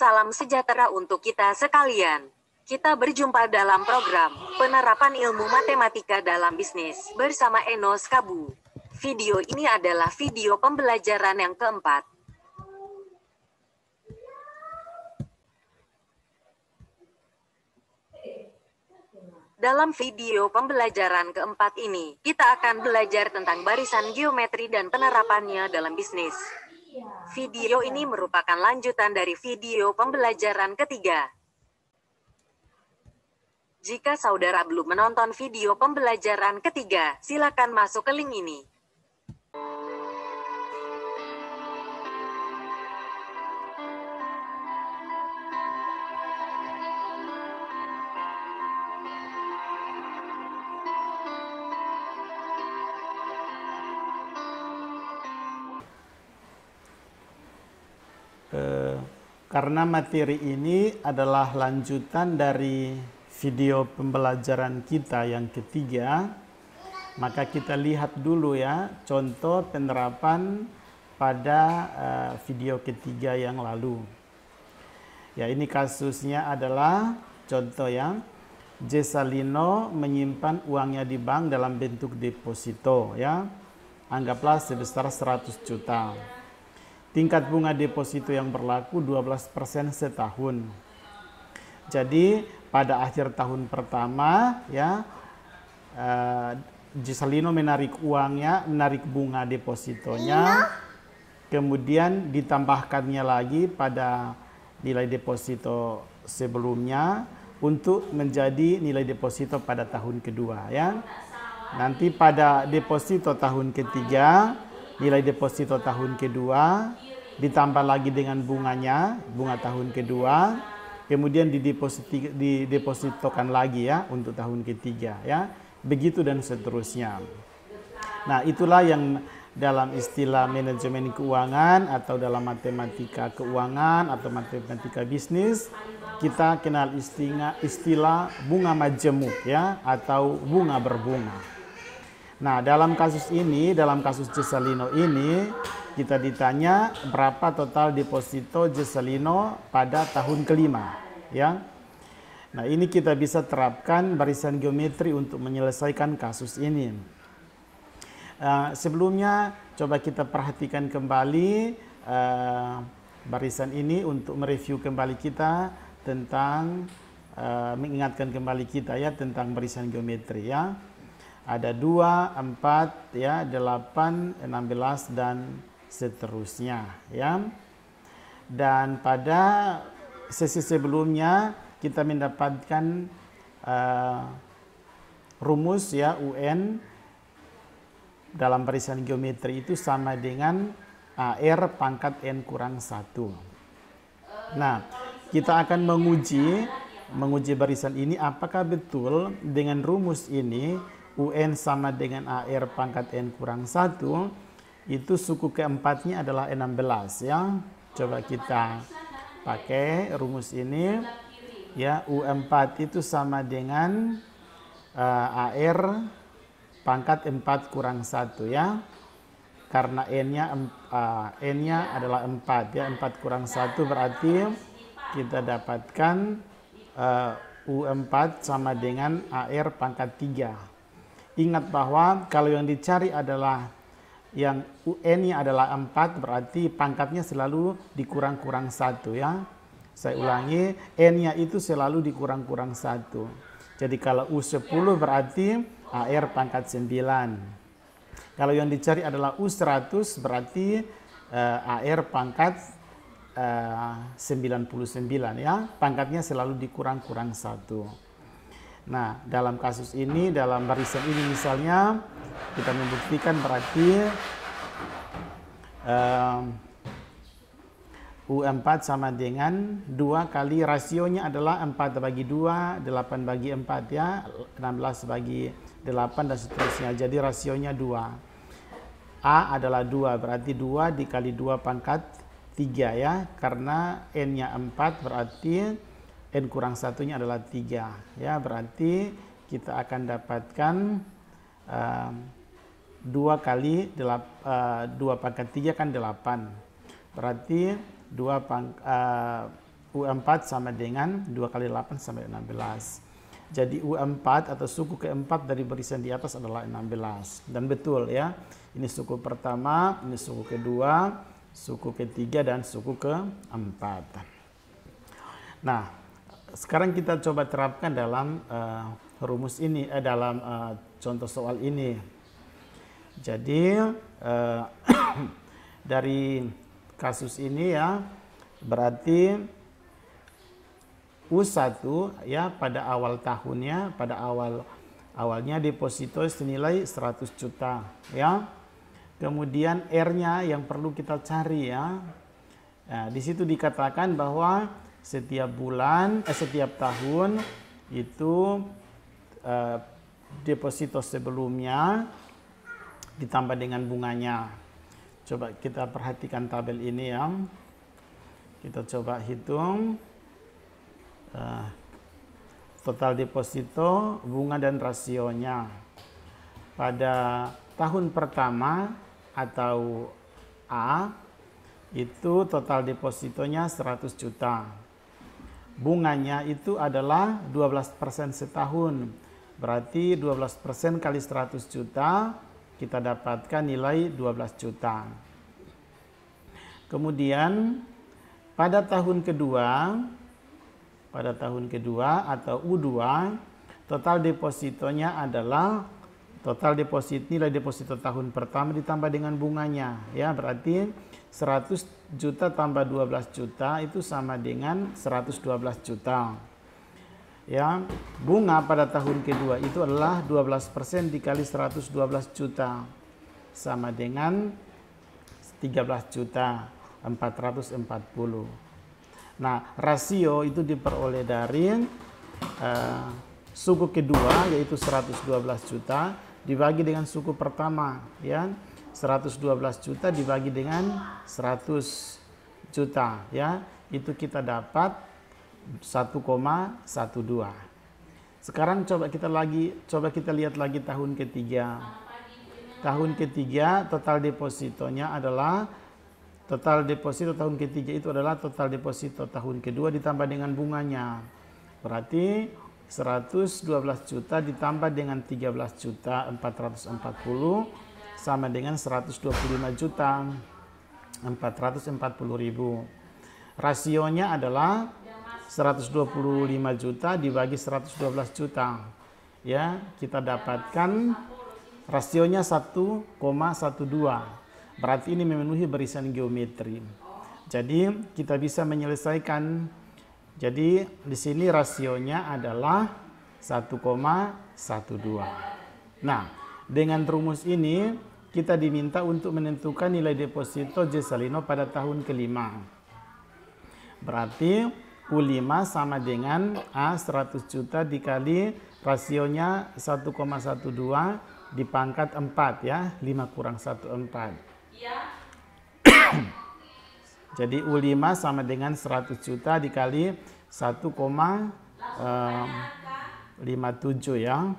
Salam sejahtera untuk kita sekalian. Kita berjumpa dalam program Penerapan Ilmu Matematika dalam Bisnis bersama Enos Kabu. Video ini adalah video pembelajaran yang keempat. Dalam video pembelajaran keempat ini, kita akan belajar tentang barisan geometri dan penerapannya dalam bisnis. Video ini merupakan lanjutan dari video pembelajaran ketiga. Jika saudara belum menonton video pembelajaran ketiga, silakan masuk ke link ini. Karena materi ini adalah lanjutan dari video pembelajaran kita yang ketiga, maka kita lihat dulu ya contoh penerapan pada video ketiga yang lalu. Ya, ini kasusnya adalah contoh ya, Jessalino menyimpan uangnya di bank dalam bentuk deposito ya, anggaplah sebesar 100 juta. Tingkat bunga deposito yang berlaku 12% setahun. Jadi pada akhir tahun pertama ya, Jessalino menarik uangnya, menarik bunga depositonya, kemudian ditambahkannya lagi pada nilai deposito sebelumnya untuk menjadi nilai deposito pada tahun kedua ya. Nanti pada deposito tahun ketiga, nilai deposito tahun kedua ditambah lagi dengan bunganya, bunga tahun kedua, kemudian didepositokan lagi ya untuk tahun ketiga ya, begitu dan seterusnya. Nah, itulah yang dalam istilah manajemen keuangan atau dalam matematika keuangan atau matematika bisnis kita kenal istilah bunga majemuk ya, atau bunga berbunga. Nah, dalam kasus ini, dalam kasus Jessalino ini, kita ditanya berapa total deposito Jessalino pada tahun kelima, ya. Nah, ini kita bisa terapkan barisan geometri untuk menyelesaikan kasus ini. Sebelumnya, coba kita perhatikan kembali barisan ini untuk mereview kembali kita tentang, mengingatkan kembali kita ya tentang barisan geometri ya. Ada 2, 4, ya, 8, 16, dan seterusnya. Ya. Dan pada sesi sebelumnya kita mendapatkan rumus ya UN dalam barisan geometri itu sama dengan AR pangkat N kurang 1. Nah, kita akan menguji barisan ini apakah betul dengan rumus ini UN sama dengan AR pangkat N kurang 1, itu suku keempatnya adalah 16 ya. Coba kita pakai rumus ini ya, U4 itu sama dengan AR pangkat 4 kurang 1 ya. Karena N-nya adalah 4 ya, 4 kurang 1 berarti kita dapatkan U4 sama dengan AR pangkat 3. Ingat bahwa kalau yang dicari adalah yang UN-nya adalah 4, berarti pangkatnya selalu dikurang-kurang 1 ya. Saya ulangi, N-nya itu selalu dikurang-kurang 1. Jadi kalau U10 berarti AR pangkat 9. Kalau yang dicari adalah U100 berarti AR pangkat 99 ya. Pangkatnya selalu dikurang-kurang 1. Nah, dalam kasus ini, dalam barisan ini misalnya, kita membuktikan berarti U4 sama dengan 2 kali rasionya adalah 4 bagi 2, 8 bagi 4 ya, 16 bagi 8 dan seterusnya. Jadi rasionya 2. A adalah 2, berarti 2 dikali 2 pangkat 3 ya, karena N-nya 4 berarti N kurang 1-nya adalah 3. Ya, berarti kita akan dapatkan 2 kali 2 pangkat 3 kan 8. Berarti U4 sama dengan 2 kali 8 sampai 16. Jadi U4 atau suku keempat dari barisan di atas adalah 16. Dan betul ya, ini suku pertama, ini suku kedua, suku ketiga, dan suku keempat. Nah, sekarang kita coba terapkan dalam rumus ini, dalam contoh soal ini. Jadi dari kasus ini ya, berarti U1 ya pada awal tahunnya, pada awalnya deposito senilai 100 juta ya. Kemudian R-nya yang perlu kita cari ya. Nah, di situ dikatakan bahwa setiap bulan, setiap tahun itu deposito sebelumnya ditambah dengan bunganya. Coba kita perhatikan tabel ini ya. Kita coba hitung total deposito, bunga dan rasionya. Pada tahun pertama atau A itu total depositonya 100 juta. Bunganya itu adalah 12% setahun. Berarti 12% kali 100 juta kita dapatkan nilai 12 juta. Kemudian pada tahun kedua atau U2 total depositonya adalah nilai deposito tahun pertama ditambah dengan bunganya ya, berarti 100 juta tambah 12 juta itu sama dengan 112 juta ya. Bunga pada tahun kedua itu adalah 12% dikali 112 juta sama dengan 13 juta 440. Nah, rasio itu diperoleh dari suku kedua yaitu 112 juta dibagi dengan suku pertama ya. 112 juta dibagi dengan 100 juta ya. Itu kita dapat 1,12. Sekarang coba kita lihat lagi tahun ketiga. Tahun ketiga total depositonya adalah total deposito tahun ketiga itu adalah total deposito tahun kedua ditambah dengan bunganya. Berarti 112 juta ditambah dengan 13 juta 440 sama dengan 125 juta 440 ribu. Rasionya adalah 125 juta dibagi 112 juta. Ya, kita dapatkan rasionya 1,12. Berarti ini memenuhi barisan geometri. Jadi kita bisa menyelesaikan. Jadi di sini rasionya adalah 1,12. Nah, dengan rumus ini kita diminta untuk menentukan nilai deposito Jessalino pada tahun kelima. Berarti U5 sama dengan A 100 juta dikali rasionya 1,12 dipangkat 4 ya. 5 kurang 1 4. Jadi U5 sama dengan 100 juta dikali 1,57 ya.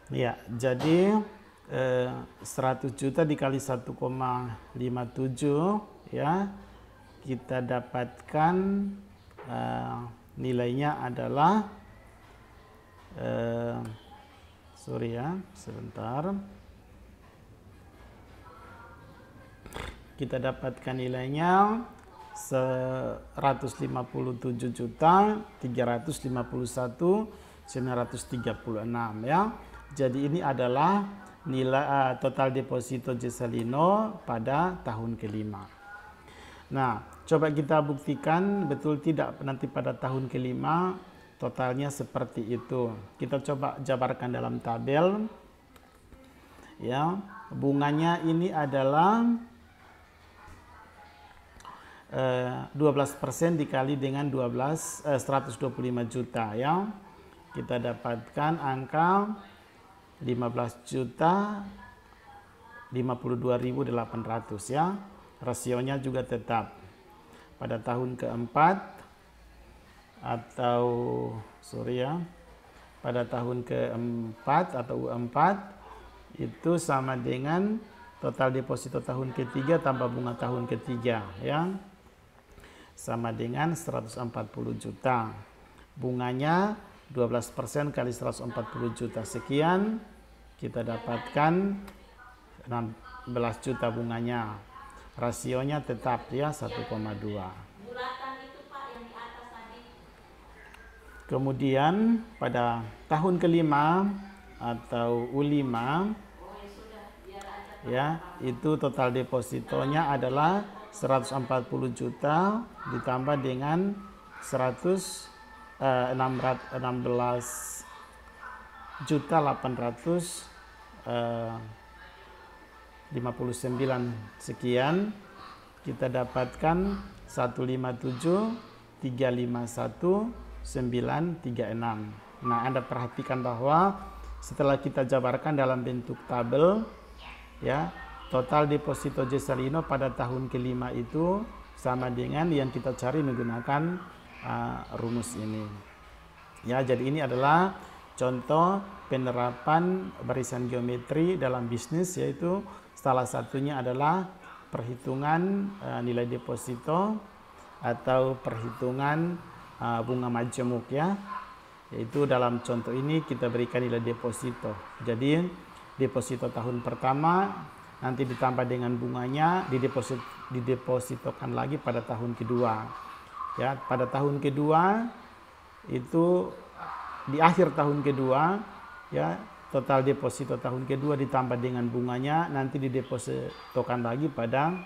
Ya, jadi 100 juta dikali 1,57 ya. Kita dapatkan nilainya adalah sorry ya, sebentar. Kita dapatkan nilainya 157 juta 351 936 ya. Jadi ini adalah nilai total deposito Jessalino pada tahun kelima. Nah, coba kita buktikan betul tidak nanti pada tahun kelima totalnya seperti itu. Kita coba jabarkan dalam tabel. Ya, bunganya ini adalah 12% dikali dengan 125 juta ya. Kita dapatkan angka 15 juta 52.800 ya. Rasionya juga tetap pada tahun keempat atau pada tahun keempat atau U4 itu sama dengan total deposito tahun ketiga tambah bunga tahun ketiga, ya, sama dengan 140 juta. Bunganya 12% kali 140 juta, sekian, kita dapatkan 16 juta bunganya. Rasionya tetap ya 1,2. Kemudian pada tahun kelima atau U5, ya, itu total depositonya adalah 140 juta ditambah dengan 16 juta 859 sekian, kita dapatkan 157.351.936. Nah, Anda perhatikan bahwa setelah kita jabarkan dalam bentuk tabel, ya, total deposito Jessalino pada tahun kelima itu sama dengan yang kita cari menggunakan rumus ini. Ya, jadi ini adalah contoh penerapan barisan geometri dalam bisnis, yaitu salah satunya adalah perhitungan nilai deposito atau perhitungan bunga majemuk, ya. Yaitu dalam contoh ini kita berikan nilai deposito. Jadi deposito tahun pertama nanti ditambah dengan bunganya didepositokan lagi pada tahun kedua. Ya, pada tahun kedua itu di akhir tahun kedua, ya, total deposito tahun kedua ditambah dengan bunganya nanti didepositokan lagi pada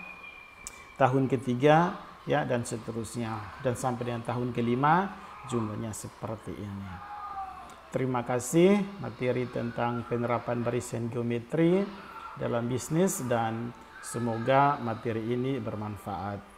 tahun ketiga, ya, dan seterusnya, dan sampai dengan tahun kelima jumlahnya seperti ini. Terima kasih materi tentang penerapan barisan geometri dalam bisnis, dan semoga materi ini bermanfaat.